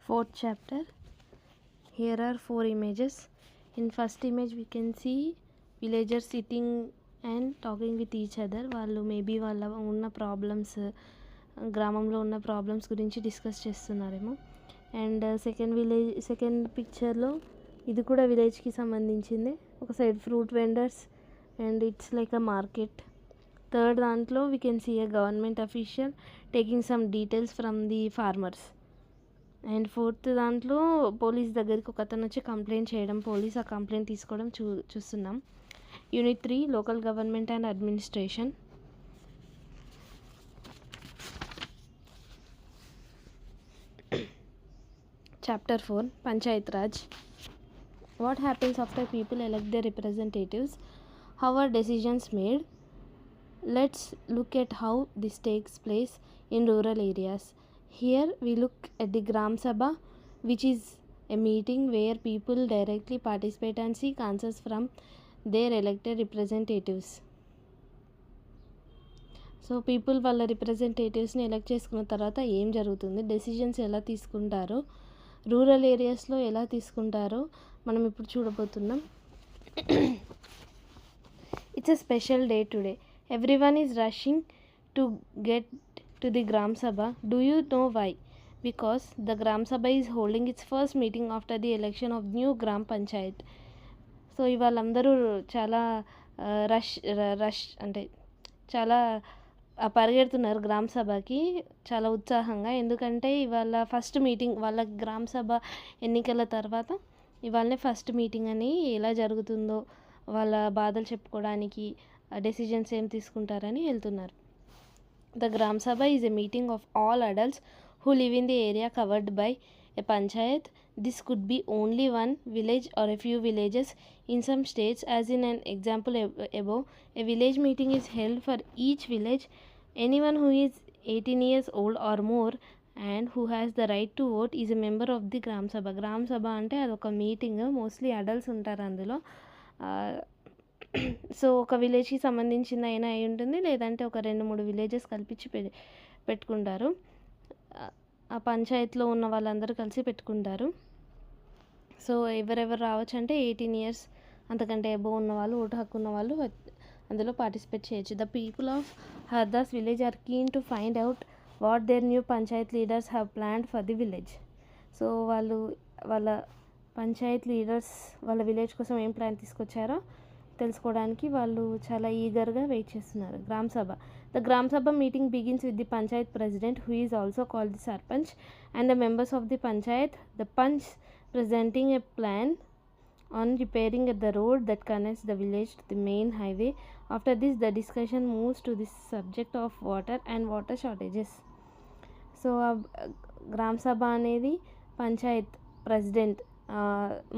Fourth chapter. Here are 4 images. In first image we can see villagers sitting and talking with each other. వాళ్ళు maybe వాళ్ళ ఉన్న problems, గ్రామంలో ఉన్న problems గురించి discuss చేస్తున్నారేమో. And second పిక్చర్లో ఇది కూడా విలేజ్కి సంబంధించింది. ఒక side fruit vendors and it's like a market. Third దాంట్లో we can see a government official taking some details from the farmers. And fourth దాంట్లో పోలీస్ దగ్గరికి ఒక అతను వచ్చి కంప్లైంట్ చేయడం, పోలీస్ ఆ కంప్లైంట్ తీసుకోవడం చూస్తున్నాం. Unit 3 local government and administration. Chapter 4 Panchayat Raj. What happens after people elect their representatives? How are decisions made? Let's look at how this takes place in rural areas. Here we look at the Gram Sabha, which is a meeting where people directly participate and seek answers from their elected representatives. So people వాళ్ళ రిప్రజెంటేటివ్స్ని elect చేసుకున్న తర్వాత ఏం జరుగుతుంది, decisions ఎలా తీసుకుంటారో, rural ఏరియాస్లో ఎలా తీసుకుంటారో మనం ఇప్పుడు చూడబోతున్నాం. It's a special day today. Everyone is rushing to get to the Gram Sabha. Do you know why? Because the Gram Sabha is holding its first meeting after the election of new Gram Panchayat. So ఇవాళందరూ చాలా rush అంటే చాలా పరిగెడుతున్నారు గ్రామ సభకి చాలా ఉత్సాహంగా. ఎందుకంటే ఇవాళ ఫస్ట్ మీటింగ్, వాళ్ళ గ్రామ సభ ఎన్నికల తర్వాత ఇవాళనే ఫస్ట్ మీటింగ్ అని, ఎలా జరుగుతుందో వాళ్ళ బాధలు చెప్పుకోవడానికి, డెసిజన్స్ ఏం తీసుకుంటారని వెళ్తున్నారు. ద గ్రామ సభ is a meeting of all adults who live in the area covered by a panchayat. This could be only one village or a few villages. In some states, as in an example above, a village meeting is held for each village. Anyone who is 18 years old or more and who has the right to vote is a member of the Gram Sabha. Gram Sabha అంటే అదొక meeting, mostly adults ఉంటారు అందులో. So ఒక విలేజ్కి సంబంధించిన అయినా అయి ఉంటుంది, లేదంటే ఒక 2-3 విలేజెస్ కల్పించి పెట్టుకుంటారు. ఆ పంచాయతీలో ఉన్న వాళ్ళందరూ కలిసి పెట్టుకుంటారు. సో ఎవరెవరు రావచ్చు అంటే 18 ఇయర్స్ అంతకంటే అబోవ్ ఉన్న వాళ్ళు, ఓటు హక్కు ఉన్న వాళ్ళు అందులో పార్టిసిపేట్ చేయొచ్చు. The people of Hardas village are keen to find out what their new panchayat leaders have planned for the village. So వాళ్ళ పంచాయత్ లీడర్స్ వాళ్ళ విలేజ్ కోసం ఏం ప్లాన్ తీసుకొచ్చారో తెలుసుకోవడానికి వాళ్ళు చాలా ఈగర్గా వెయిట్ చేస్తున్నారు. గ్రామ సభ. ద గ్రామ సభ meeting begins with the Panchayat president, who is also called the sarpanch, and the members of the Panchayat. The punch presenting a plan on repairing the road that connects the village to the main highway. After this, the discussion moves to the subject of water and water shortages. So గ్రామ సభ అనేది Panchayat president,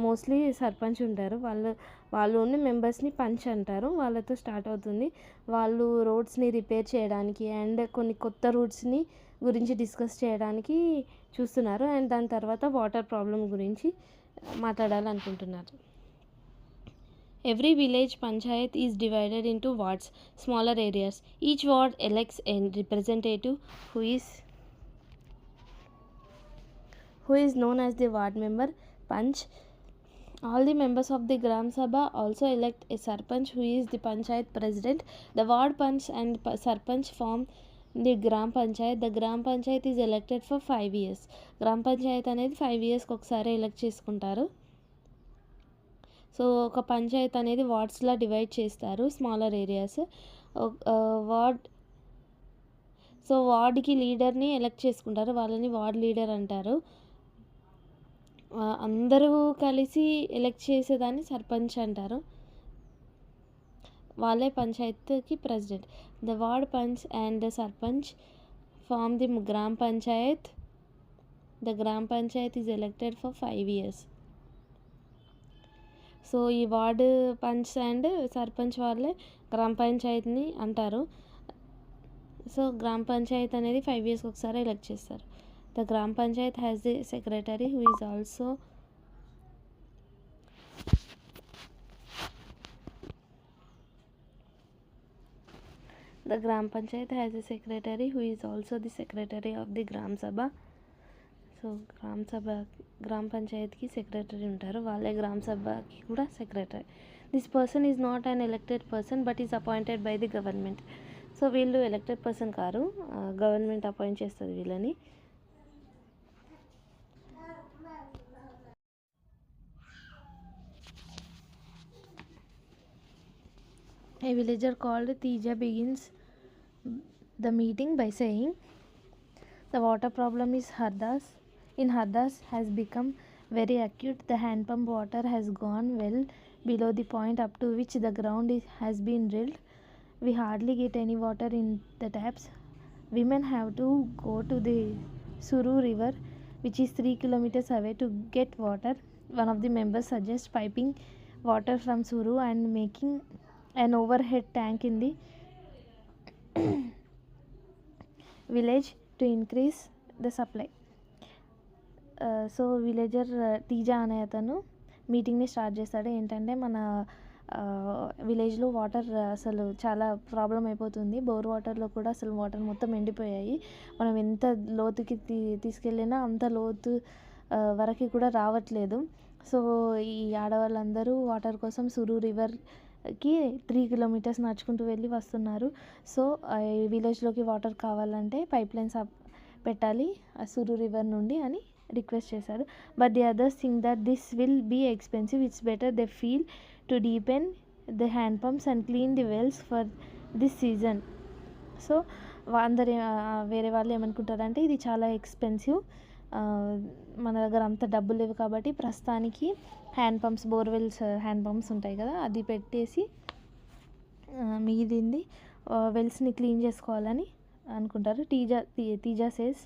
mostly sarpanch ఉంటారు, వాళ్ళు ఉన్న మెంబర్స్ని punch అంటారు, వాళ్ళతో start అవుతుంది. వాళ్ళు రోడ్స్ని రిపేర్ చేయడానికి అండ్ కొన్ని కొత్త రూట్స్ని గురించి డిస్కస్ చేయడానికి చూస్తున్నారు. అండ్ దాని తర్వాత వాటర్ ప్రాబ్లం గురించి మాట్లాడాలనుకుంటున్నారు. Every village panchayat is divided into wards, smaller areas. Each ward elects a representative who is known as the ward member, Panch. All the members of the Gram Sabha also elect a Sarpanch, who is the Panchayat President. The ward Panch and Sarpanch form the Gram Panchayat. The Gram Panchayat is elected for 5 years. Gram Panchayat అనేది 5 yearsకి ఒకసారి elect చేసుకుంటారు. So ఒక పంచాయత్ అనేది వార్డ్స్లా divide చేస్తారు, smaller areas. వార్డ్కి లీడర్ని elect చేసుకుంటారు, వాళ్ళని ward leader అంటారు. అందరూ కలిసి ఎలెక్ట్ చేసేదాన్ని సర్పంచ్ అంటారు, వాళ్ళే పంచాయత్కి president. The ward panch and the sarpanch form the gram panchayat. The gram panchayat is elected for 5 years. So ఈ వార్డు పంచ్ అండ్ సర్పంచ్ వాళ్ళే గ్రామ పంచాయత్ని అంటారు. సో గ్రామ పంచాయత్ అనేది 5 yearsకి ఒకసారి ఎలెక్ట్ చేస్తారు. ద గ్రామ panchayat has the secretary, who is also the Gram Panchayat has a secretary who is also the secretary of the Gram Sabha. So grama పంచాయత్కి secretary ఉంటారు, వాళ్ళే గ్రామ సభకి కూడా secretary. This person is not an elected person but is appointed by the government. So వీళ్ళు elected person కారు, government appoint చేస్తుంది వీళ్ళని. A villager called Tija begins the meeting by saying, the water problem in Hardas has become very acute. The hand pump water has gone well below the point up to which the ground has been drilled. We hardly get any water in the taps. Women have to go to the Suru river, which is 3 kilometers away, to get water. One of the members suggests piping water from Suru and making an overhead tank in the village to increase the supply. So villager టీజా అనే అతను మీటింగ్ని start చేస్తాడు. ఏంటంటే మన విలేజ్లో water అసలు చాలా problem అయిపోతుంది. బోర్ వాటర్లో కూడా అసలు వాటర్ మొత్తం ఎండిపోయాయి. మనం ఎంత లోతుకి తీసుకెళ్ళినా అంత లోతు వరకు కూడా రావట్లేదు. సో ఈ ఆడవాళ్ళందరూ వాటర్ కోసం సురు రివర్కి 3 కిలోమీటర్స్ నడుచుకుంటూ వెళ్ళి వస్తున్నారు. సో ఈ విలేజ్లోకి వాటర్ కావాలంటే పైప్ లైన్స్ పెట్టాలి ఆ సురు రివర్ నుండి అని రిక్వెస్ట్ చేశారు. But the others think that this will be expensive. It's better they feel to deepen the hand pumps and clean the wells for this season. So అందరు వేరే వాళ్ళు ఏమనుకుంటారంటే ఇది చాలా ఎక్స్పెన్సివ్, మన దగ్గర అంత డబ్బులు లేవు కాబట్టి ప్రస్తుతానికి hand pumps, borewells hand pumps ఉంటాయి కదా, అది పెట్టేసి మిగిలింది వెల్స్ని క్లీన్ చేసుకోవాలని అనుకుంటారు. తీజా says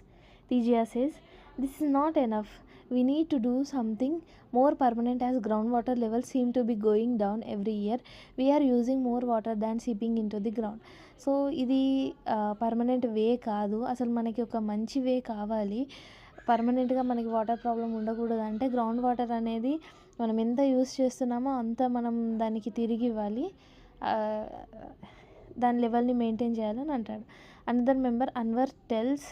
this is not enough. We need to do something more permanent as groundwater levels seem to be going down every year. We are using more water than seeping into the ground. So ఇది permanent వే కాదు, అసలు మనకి ఒక మంచి వే కావాలి. పర్మనెంట్గా మనకి water problem ఉండకూడదు అంటే గ్రౌండ్ వాటర్ అనేది మనం ఎంత యూస్ చేస్తున్నామో అంత మనం దానికి తిరిగి ఇవ్వాలి, దాని లెవెల్ని మెయింటైన్ చేయాలని అంటాడు. Another member Anwar tells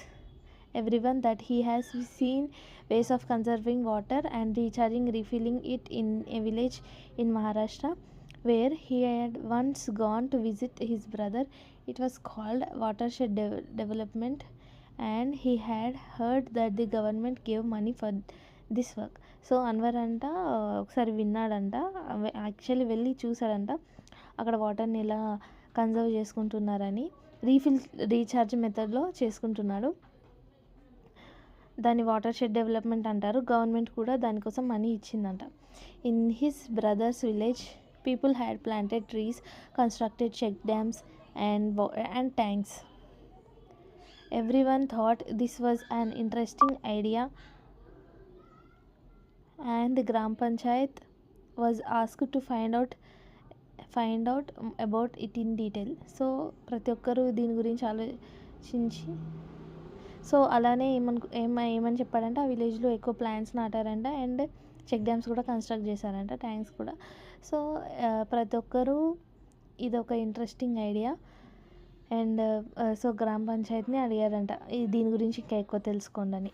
everyone that he has seen ways of conserving water and refilling it in a village in Maharashtra where he had once gone to visit his brother. It was called watershed development and he had heard that the government gave money for this work. So Anwar అంట ఒకసారి విన్నాడంట, actually వెళ్ళి చూసాడంట అక్కడ వాటర్ని ఎలా conserve చేసుకుంటున్నారని. Recharge మెథడ్లో చేసుకుంటున్నాడు. దాన్ని watershed development అంటారు. గవర్నమెంట్ కూడా దానికోసం మనీ ఇచ్చిందంట. In his brother's village people had planted trees, constructed check dams and tanks. Everyone thought this was an interesting idea and the Gram Panchayat was asked to find out about it in detail. So ప్రతి ఒక్కరూ దీని గురించి ఆలోచించి, so అలానే ఏమని చెప్పాడంటే ఆ విలేజ్లో ఎక్కువ ప్లాంట్స్ నాటారంట అండ్ చెక్ డ్యామ్స్ కూడా కన్స్ట్రక్ట్ చేశారంట, ట్యాంక్స్ కూడా. సో ప్రతి ఒక్కరూ ఇదొక ఇంట్రెస్టింగ్ ఐడియా అండ్ సో గ్రామ పంచాయతీని అడిగారంట దీని గురించి ఇంకా ఎక్కువ తెలుసుకోండి అని.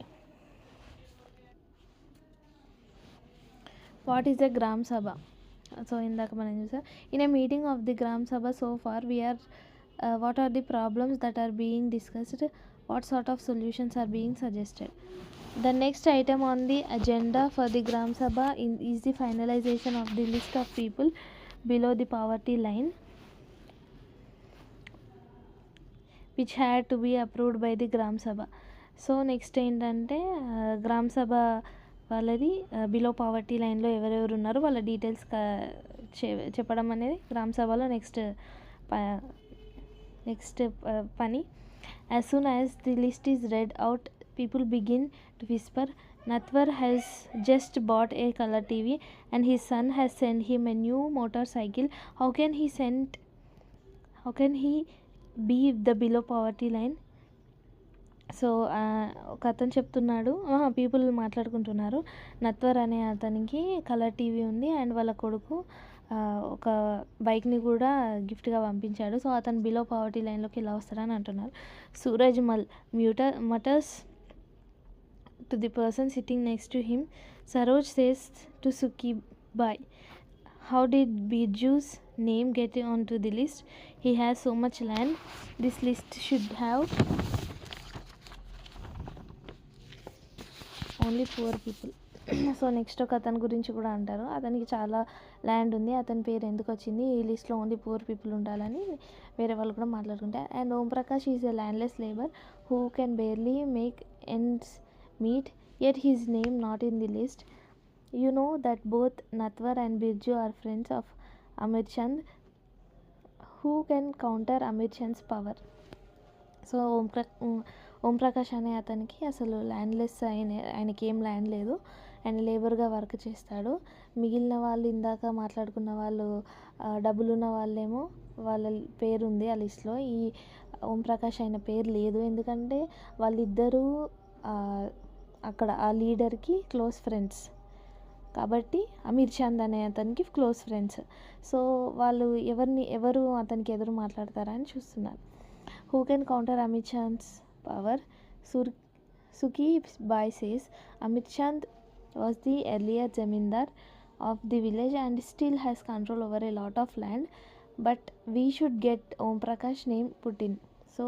వాట్ ఈజ్ ఎ గ్రామ సభ? సో ఇందాక మనం చూసాం, in a meeting of the గ్రామ sabha so far what are the problems that are being discussed, what sort of solutions are being suggested. The next item on the agenda for the Gram Sabha is the finalization of the list of people below the poverty line which had to be approved by the Gram Sabha. So next ఏంటంటే గ్రామ సభ వాళ్ళది below poverty లైన్లో ఎవరెవరు ఉన్నారో వాళ్ళ details చెప్పడం అనేది గ్రామ సభలో నెక్స్ట్ పని. As soon as the list is read out, people begin to whisper, Natwar has just bought a color TV and his son has sent him a new motorcycle. How can he be the below poverty line? So ఒక అతను చెప్తున్నాడు, people మాట్లాడుకుంటున్నారు, నత్వర్ అనే అతనికి colour TV ఉంది and వాళ్ళ కొడుకు ఒక బైక్ని కూడా గిఫ్ట్గా పంపించాడు. సో అతను బిలో పావర్టీ లైన్లోకి ఎలా వస్తాడని అంటున్నారు. సూరజ్ మల్ matters to the person sitting next to him. Saroj says to Suki, "Bye. How did Birju's name get onto the list? He has so much land. This list should have only poor people." So next ఒక అతని గురించి కూడా అంటారు, అతనికి చాలా land ఉంది, అతని పేరు ఎందుకు వచ్చింది, ఈ లిస్ట్లో ఓన్లీ పూర్ పీపుల్ ఉండాలని వేరే వాళ్ళు కూడా మాట్లాడుకుంటారు. And Om Prakash is a landless labour who can barely make ends meet, yet his name not in the list. You know that both Natwar and Birju are friends of Amir Chand. Who can counter Amir Chand's power? So Om Prakash అనే అతనికి అసలు landless ఆయనకి ఏం land లేదు, and లేబర్గా work చేస్తాడు. మిగిలిన వాళ్ళు ఇందాక మాట్లాడుకున్న వాళ్ళు డబ్బులున్న వాళ్ళేమో వాళ్ళ పేరు ఉంది ఆ లిస్ట్లో, ఈ ఓం ప్రకాష్ ఆయన పేరు లేదు. ఎందుకంటే వాళ్ళిద్దరూ అక్కడ ఆ లీడర్కి క్లోజ్ ఫ్రెండ్స్ కాబట్టి అమీర్ చంద్ అనే అతనికి క్లోజ్ ఫ్రెండ్స్. సో వాళ్ళు ఎవరు అతనికి ఎదురు మాట్లాడతారా అని చూస్తున్నారు. Who can counter Amir Chand's power? Suki Bai says Amir Chand was the earlier zamindar of the village and still has control over a lot of land, but we should get Om Prakash name put in. So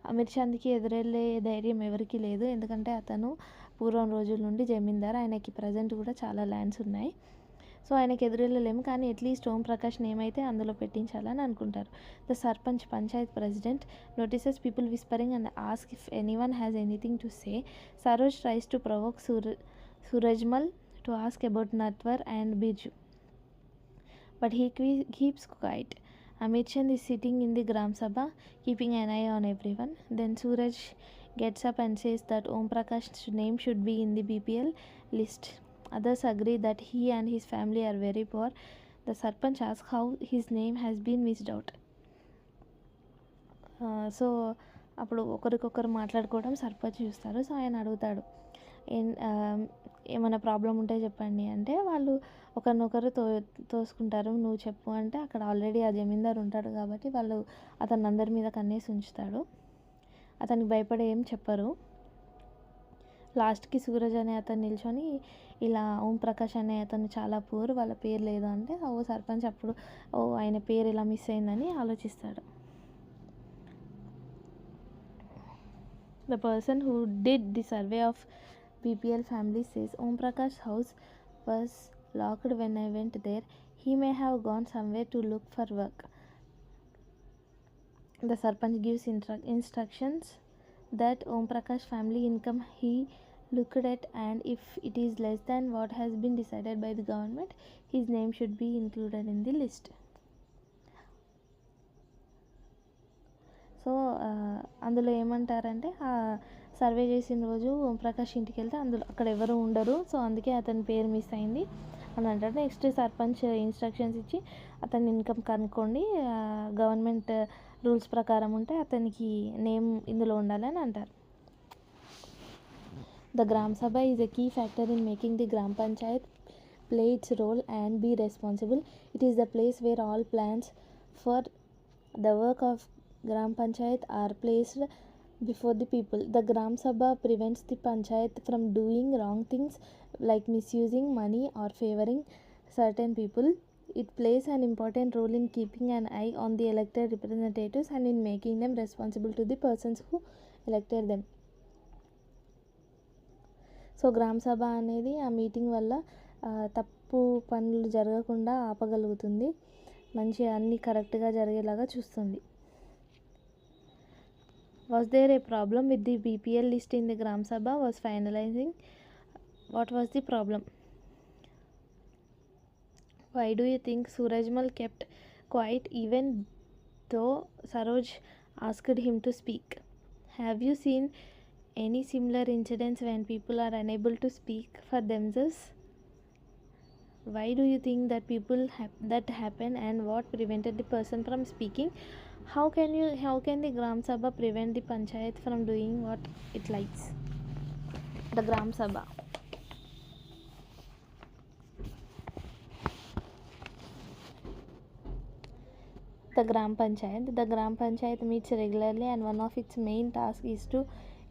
Amir చంద్కి ఎదురెళ్ళే ధైర్యం ఎవరికి లేదు, ఎందుకంటే అతను పూర్వం రోజుల నుండి జమీందార్, ఆయనకి ప్రజెంట్ కూడా చాలా ల్యాండ్స్ ఉన్నాయి. సో ఆయనకి ఎదురెళ్ళలేము, కానీ అట్లీస్ట్ ఓం ప్రకాష్ నేమ్ అయితే అందులో పెట్టించాలని అనుకుంటారు. The sarpanch panchayat president notices people whispering and ask if anyone has anything to say. Saroj tries to provoke Surajmal to ask about Natwar and Birju, but he keeps quiet. Amir Chand is sitting in the Gram Sabha, keeping an eye on everyone. Then Suraj gets up and says that Om Prakash's name should be in the BPL list. Others agree that he and his family are very poor. The Sarpanch asks how his name has been missed out. So అప్పుడు ఒకరికొకరు మాట్లాడుకోవడం సర్పంచ్ చూస్తారు. So ఆయన అడుగుతాడు, ఏమైనా problem ఉంటే చెప్పండి అంటే, వాళ్ళు ఒకరినొకరు తోసుకుంటారు. నువ్వు చెప్పు అంటే అక్కడ ఆల్రెడీ ఆ జమీందారు ఉంటాడు కాబట్టి వాళ్ళు అతన్ని అందరి మీద కన్నేసి ఉంచుతాడు. అతనికి భయపడే ఏం చెప్పరు. లాస్ట్కి సూరజ్ అనే అతను నిల్చొని ఇలా ఓం ప్రకాష్ అనే అతను చాలా పూర్, వాళ్ళ పేరు లేదు అంటే సర్పంచ్ అప్పుడు ఆయన పేరు ఇలా మిస్ అయిందని ఆలోచిస్తాడు. The person who did the survey of BPL family says Om Prakash's house was locked when I went there. He may have gone somewhere to look for work. The Sarpanch gives instructions that Om Prakash family income he looked at, and if it is less than what has been decided by the government, his name should be included in the list. So అందులో ఏమంటారంటే, survey చేసిన రోజు ఓం ప్రకాష్ ఇంటికి వెళ్తే అందులో అక్కడ ఎవరు ఉండరు, సో అందుకే అతని పేరు మిస్ అయింది అని అంటారు. నెక్స్ట్ సర్పంచ్ ఇన్స్ట్రక్షన్స్ ఇచ్చి అతని ఇన్కమ్ కనుక్కోండి, గవర్నమెంట్ రూల్స్ ప్రకారం ఉంటే అతనికి నేమ్ ఇందులో ఉండాలని అంటారు. The Gram Sabha is a key factor in making the Gram Panchayat play its role and be responsible. It is the place where all plans for the work of Gram Panchayat are placed before the people. The Gram Sabha prevents the Panchayat from doing wrong things like misusing money or favoring certain people. It plays an important role in keeping an eye on the elected representatives and in making them responsible to the persons who elected them. So గ్రామ సభ అనేది ఆ meeting వల్ల తప్పు పనులు జరగకుండా ఆపగలుగుతుంది, మంచిగా అన్నీ కరెక్ట్గా జరిగేలాగా చూస్తుంది. Was there a problem with the BPL list in the Gram Sabha was finalizing? What was the problem? Why do you think Surajmal kept quiet even though Saroj asked him to speak? Have you seen any similar incidents when people are unable to speak for themselves? Why do you think that that happen, and what prevented the person from speaking? How can the Gram Sabha prevent the Panchayat from doing what it likes? The Gram Sabha. The Gram Panchayat. The Gram Panchayat meets regularly, and one of its main tasks is to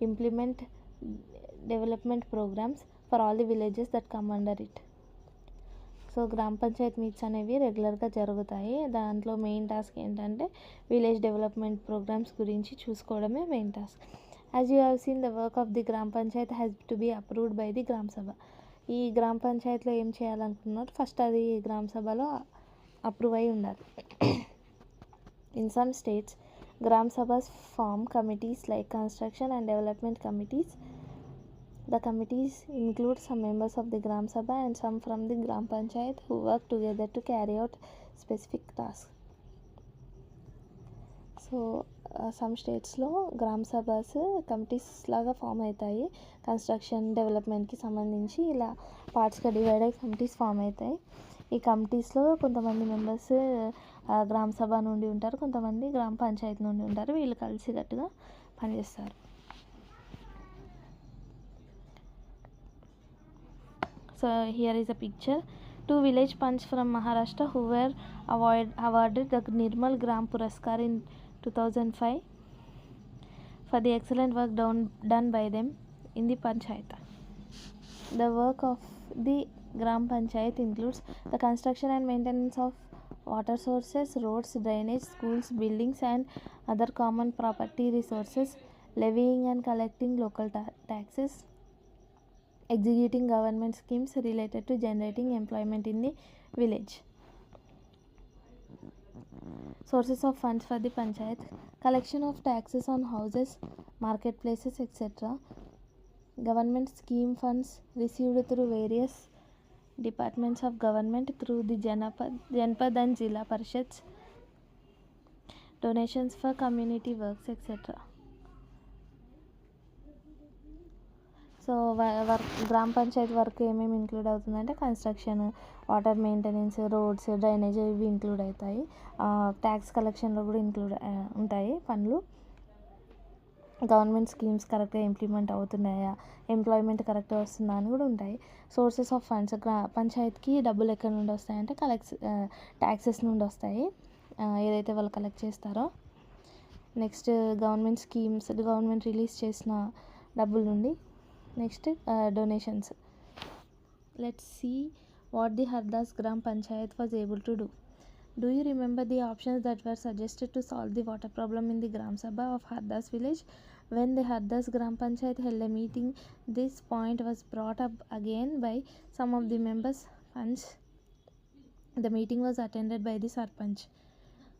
implement development programs for all the villages that come under it. So grama panchayat meets అనేవి రెగ్యులర్గా జరుగుతాయి. దాంట్లో main task ఏంటంటే village development programmes గురించి చూసుకోవడమే main task. As you have seen the work of the grama panchayat has to be approved by the గ్రామ సభ. ఈ గ్రామ పంచాయతీలో ఏం చేయాలనుకున్నారు, ఫస్ట్ అది గ్రామ సభలో అప్రూవ్ అయి ఉండాలి. In some states grama sabhas form committees like construction and development committees. The committees include some members of the Gram Sabha and some from the Gram Panchayat who work together to carry out specific tasks. So some స్టేట్స్లో గ్రామ సభస్ committees లాగా form అవుతాయి. Construction డెవలప్మెంట్కి సంబంధించి ఇలా పార్ట్స్గా divide అయ్యి committees form అవుతాయి. ఈ కమిటీస్లో కొంతమంది మెంబర్స్ గ్రామ సభ నుండి ఉంటారు, కొంతమంది గ్రామ పంచాయతీ నుండి ఉంటారు. వీళ్ళు కలిసికట్టుగా పనిచేస్తారు. So here is a picture. 2 village punch from Maharashtra who were awarded the Nirmal Gram Puraskar in 2005 for the excellent work done by them in the panchayat. The work of the Gram Panchayat includes the construction and maintenance of water sources, roads, drainage, schools, buildings and other common property resources, levying and collecting local taxes, executing government schemes related to generating employment in the village. Sources of funds for the panchayat: collection of taxes on houses, marketplaces, etc. Government scheme funds received through various departments of government through the Janpad and Zilla Parishads. Donations for community works, etc. So గ్రామ panchayat work ఏమేమి include అవుతుందంటే construction, water maintenance, roads, drainage ఇవి include అవుతాయి. Tax కలెక్షన్లో కూడా include ఉంటాయి పనులు. Government schemes కరెక్ట్గా ఇంప్లిమెంట్ అవుతున్నాయా, ఎంప్లాయ్మెంట్ కరెక్ట్గా వస్తుందా అని కూడా ఉంటాయి. సోర్సెస్ ఆఫ్ ఫండ్స్, పంచాయత్కి డబ్బులు ఎక్కడి నుండి వస్తాయంటే ట్యాక్సెస్ నుండి వస్తాయి, ఏదైతే వాళ్ళు కలెక్ట్ చేస్తారో. Next government schemes, government release చేసిన డబ్బుల నుండి. Next donations. Let's see what the Hardas gram panchayat was able to do. Do you remember the options that were suggested to solve the water problem in the Gram Sabha of Hardas village? When the Hardas Gram Panchayat held a meeting, this point was brought up again by some of the members. The meeting was attended by the Sarpanch,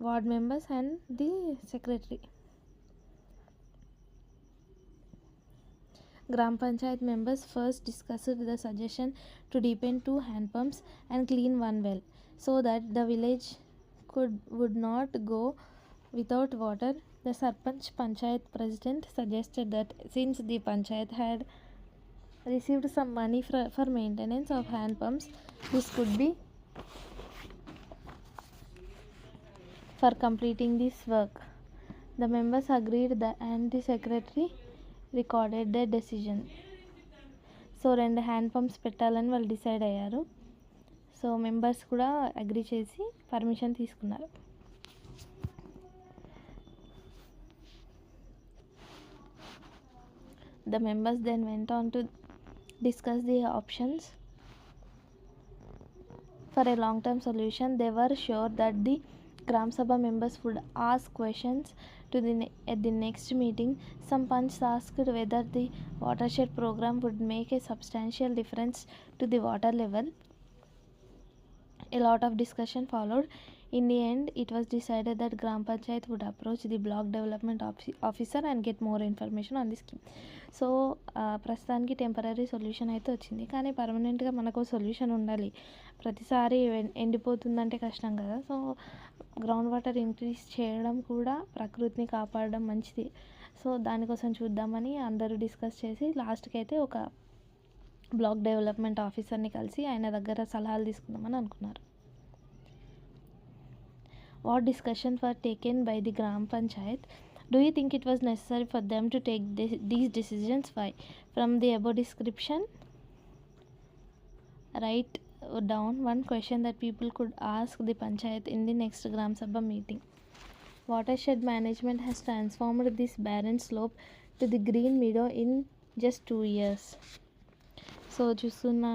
ward members and the secretary. Gram Panchayat members first discussed the suggestion to deepen 2 hand pumps and clean 1 well so that the village would not go without water. The Sarpanch Panchayat president suggested that since the Panchayat had received some money for maintenance of hand pumps, this could be for completing this work. The members agreed and the secretary recorded their decision. So 2 hand pumps పెట్టాలని వాళ్ళు decide అయ్యారు. So members కూడా agree చేసి permission తీసుకున్నారు. The members then went on to discuss the options for a long-term solution. They were sure that the Gram Sabha members would ask questions at the next meeting. Some punch asked whether the watershed program would make a substantial difference to the water level. A lot of discussion followed. In the end, it was decided that Gram Panchayat would approach the block development officer and get more information on the scheme. So ప్రస్తుతానికి temporary solution అయితే వచ్చింది, కానీ పర్మనెంట్గా మనకు solution ఉండాలి. ప్రతిసారి ఎండిపోతుందంటే కష్టం కదా. సో గ్రౌండ్ వాటర్ ఇంక్రీజ్ చేయడం కూడా ప్రకృతిని కాపాడడం మంచిది. సో దానికోసం చూద్దామని అందరూ డిస్కస్ చేసి లాస్ట్కి అయితే ఒక బ్లాక్ డెవలప్మెంట్ ఆఫీసర్ని కలిసి ఆయన దగ్గర సలహాలు తీసుకుందామని అనుకున్నారు. What discussions were taken by the Gram Panchayat? Do you think it was necessary for them to take these decisions? Why? From the above description, write down one question that people could ask the Panchayat in the next Gram Sabha meeting. Watershed management has transformed this barren slope to the green meadow in just 2 years. So చూస్తున్న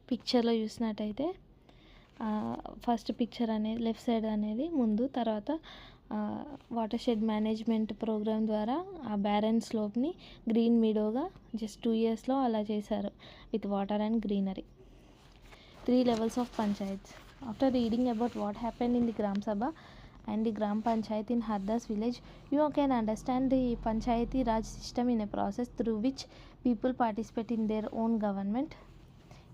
పిక్చర్లో చూసినట్టయితే first picture అనేది left side అనేది ముందు, తర్వాత water shed management programme ద్వారా ఆ barren స్లోప్ని green మీడోగా just 2 yearsలో అలా చేశారు with water and greenery. 3 levels of panchayats. After reading about what happened in the Gram Sabha and the Gram Panchayat in Hardas village, you can understand the Panchayati Raj system in a process through which people participate in their own government.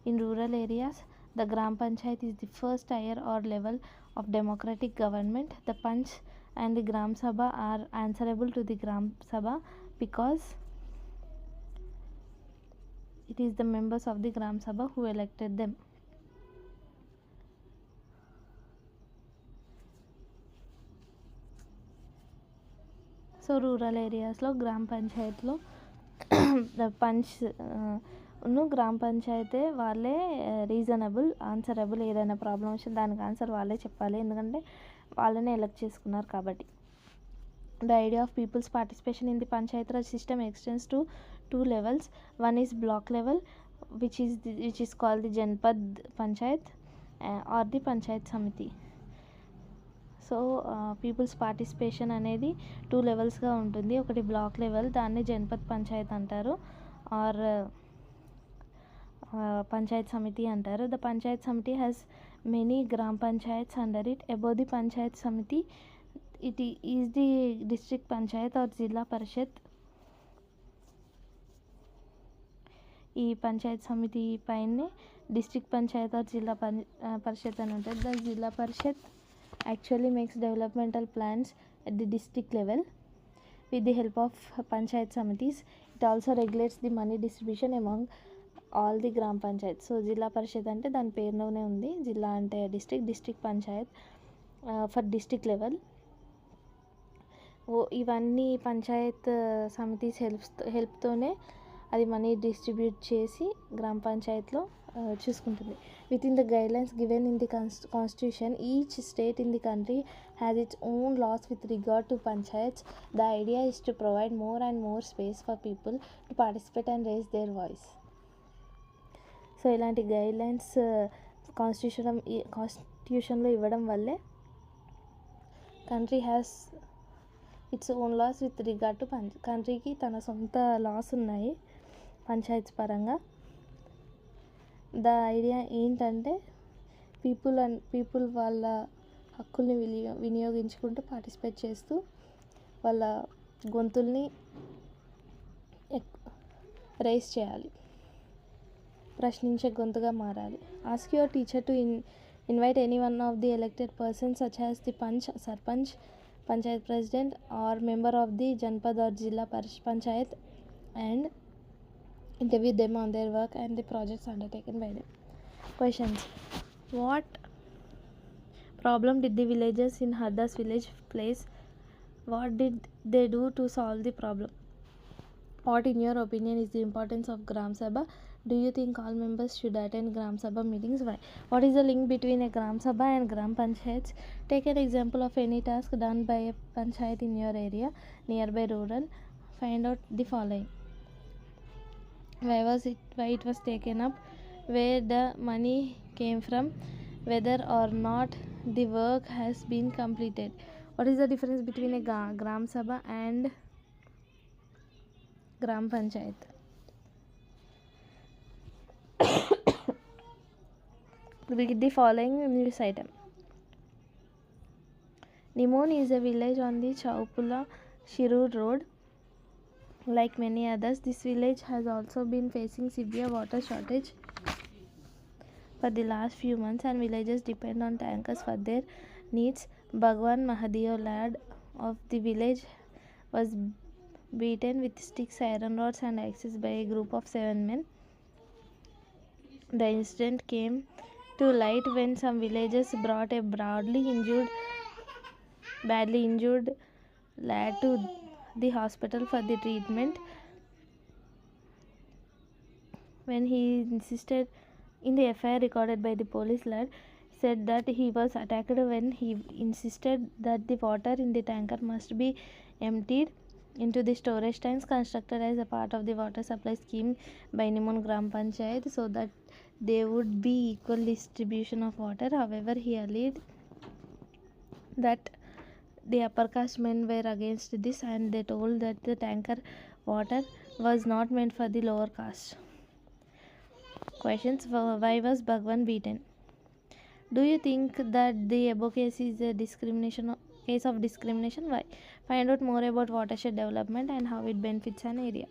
In rural areas, the Gram Panchayat is the first tier or level of democratic government. The Panch and the Gram Sabha are answerable to the Gram Sabha because it is the members of the Gram Sabha who elected them. So rural ఏరియాస్లో గ్రామ పంచాయత్లో punch గ్రామ పంచాయతీ వాళ్ళే reasonable answerable, ఏదైనా problem వస్తే దానికి answer వాళ్ళే చెప్పాలి, ఎందుకంటే వాళ్ళనే ఎలక్ట్ చేసుకున్నారు కాబట్టి. The idea of people's participation in the Panchayat Raj system extends to 2 levels. One is block level, which is called the Janpad Panchayat or the Panchayat Samiti. So people's participation అనేది 2 levelsగా ఉంటుంది. ఒకటి block level, దాన్ని జన్పద్ పంచాయత్ అంటారు, are Panchayat సమితి అంటారు. The Panchayat సమితి has many grama panchayats under it. Above the panchayat samiti it is the district panchayat or zilla parishad. ఈ పంచాయత్ సమితి పైనే డిస్ట్రిక్ట్ పంచాయత్ ఆర్ జిల్లా పరిషత్ అని ఉంటుంది. ద జిల్లా పరిషత్ actually makes developmental plans at the district level with the help of panchayat samitis. It also regulates the money distribution among all the gram panchayats. So జిల్లా పరిషత్ అంటే దాని పేరులోనే ఉంది, జిల్లా అంటే district Panchayat for district level. ఇవన్నీ పంచాయత్ సమితిస్ హెల్ప్తోనే అది మనీ డిస్ట్రిబ్యూట్ చేసి గ్రామ పంచాయత్లో చూసుకుంటుంది. Within the guidelines given in the constitution, each state in the country has its own laws with regard to panchayats. The idea is to provide more and more space for people to participate and raise their voice. So ఇలాంటి guidelines కాన్స్టిట్యూషన్లో ఇవ్వడం వల్లే country has its own laws with regard to కంట్రీకి తన సొంత loss ఉన్నాయి పంచాయత్ పరంగా. The idea ఏంటంటే పీపుల్ వాళ్ళ హక్కుల్ని వినియోగించుకుంటూ పార్టిసిపేట్ చేస్తూ వాళ్ళ గొంతుల్ని రైజ్ చేయాలి, ప్రశ్నించే గొంతుగా మారాలి. Ask your teacher to invite any one of the elected persons such as the panch, sarpanch, panchayat president or member of the Janpad or zilla panchayat and interview them on their work and the projects undertaken by them. Questions: what problem did the villagers in Hardas village face? What did they do to solve the problem? What in your opinion is the importance of Gram Sabha? Do you think all members should attend Gram Sabha meetings? Why? What is the link between a Gram Sabha and Gram Panchayats? Take an example of any task done by a panchayat in your area, nearby rural. Find out the following: why it was taken up, where the money came from, whether or not the work has been completed. What is the difference between a Gram Sabha and Gram Panchayat? Read the following news item. Nimon is a village on the Chaupula Shirur road. Like many others, this village has also been facing severe water shortage for the last few months, and villagers depend on tankers for their needs. Bhagwan Mahadev, lad of the village, was beaten with sticks, iron rods and axes by a group of 7 men. The incident came to light when some villagers brought a badly injured lad to the hospital for the treatment. When he insisted in the FIR recorded by the police, lad said that he was attacked when he insisted that the water in the tanker must be emptied. into the storage tanks constructed as a part of the water supply scheme by Nimon Gram Panchayat so that there would be equal distribution of water. However, he alleged that the upper caste men were against this and they told that the tanker water was not meant for the lower caste. Questions: why was Bhagwan beaten? Do you think that the above case is a case of discrimination? Why? Find out more about watershed development and how it benefits an area.